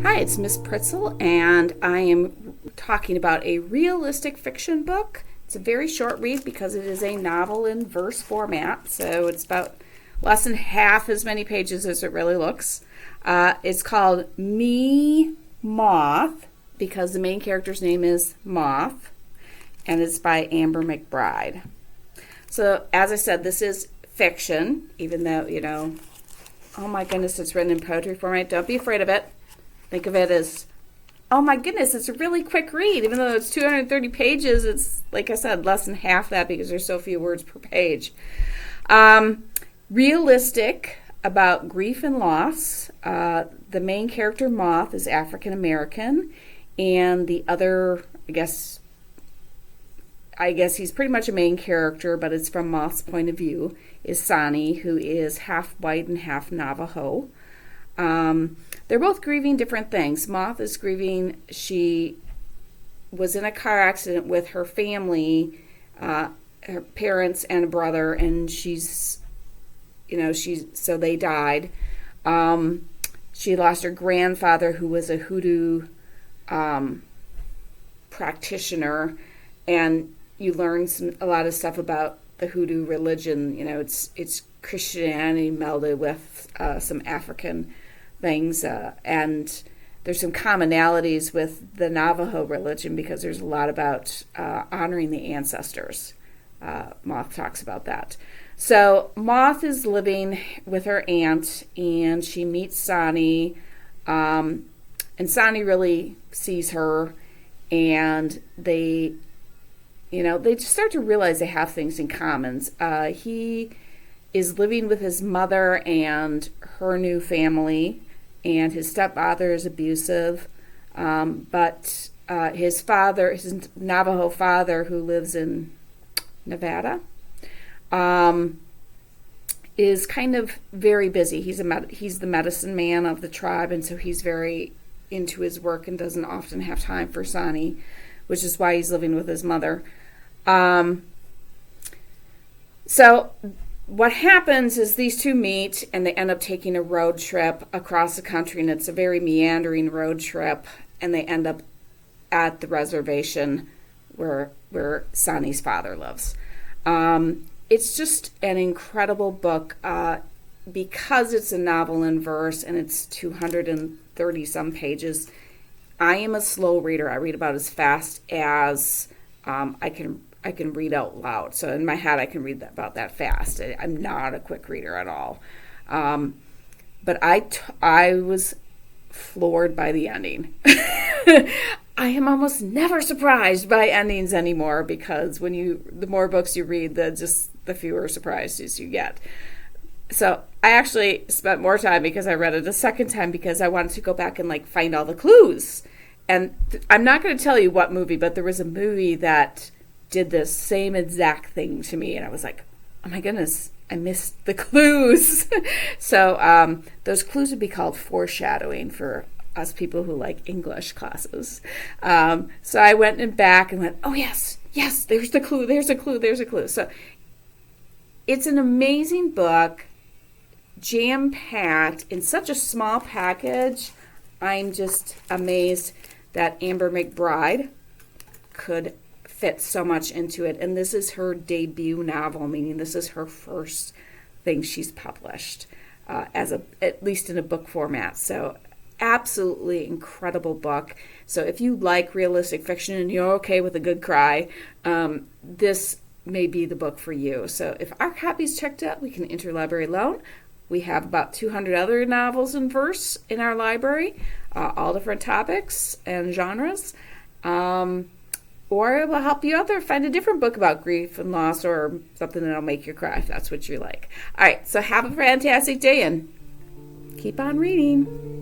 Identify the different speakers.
Speaker 1: Hi, it's Miss Pritzel, and I am talking about a realistic fiction book. It's a very short read because it is a novel in verse format, so it's about less than half as many pages as it really looks. It's called Moth, because the main character's name is Moth, and it's by Amber McBride. So, as I said, this is fiction, even though, oh my goodness, it's written in poetry format. Don't be afraid of it. Think of it as, oh my goodness, it's a really quick read. Even though it's 230 pages, it's, like I said, less than half that because there's so few words per page. Realistic about grief and loss. The main character, Moth, is African American, and the other, I guess he's pretty much a main character, but it's from Moth's point of view, is Sani, who is half white and half Navajo. They're both grieving different things. Moth is grieving, she was in a car accident with her family, her parents and a brother, and so they died. She lost her grandfather, who was a hoodoo practitioner, and you learn a lot of stuff about the hoodoo religion. It's Christianity melded with some African things, and there's some commonalities with the Navajo religion because there's a lot about honoring the ancestors. Moth talks about that. So Moth is living with her aunt, and she meets Sani, and Sani really sees her, and they just start to realize they have things in common. He is living with his mother and her new family, and his stepfather is abusive, but his Navajo father, who lives in Nevada, is kind of very busy. He's the medicine man of the tribe, and so he's very into his work and doesn't often have time for Sani, which is why he's living with his mother. So what happens is these two meet, and they end up taking a road trip across the country, and it's a very meandering road trip, and they end up at the reservation where Sani's father lives. It's just an incredible book because it's a novel in verse and it's 230 some pages. I am a slow reader. I read about as fast as I can read out loud. So in my head, I can read about that fast. I'm not a quick reader at all. But I was floored by the ending. I am almost never surprised by endings anymore because the more books you read, the fewer surprises you get. So I actually spent more time because I read it a second time because I wanted to go back and find all the clues. And I'm not going to tell you what movie, but there was a movie that did the same exact thing to me, and I was like, oh my goodness, I missed the clues. So those clues would be called foreshadowing for us people who like English classes. So I went back and went, oh yes, there's the clue, there's a clue. So it's an amazing book, jam-packed in such a small package. I'm just amazed that Amber McBride could fit so much into it. And this is her debut novel, meaning this is her first thing she's published, at least in a book format. So absolutely incredible book. So if you like realistic fiction and you're okay with a good cry, this may be the book for you. So if our copy's checked out, we can interlibrary loan. We have about 200 other novels in verse in our library, all different topics and genres. Or it will help you out there find a different book about grief and loss or something that'll make you cry if that's what you like. All right, so have a fantastic day and keep on reading.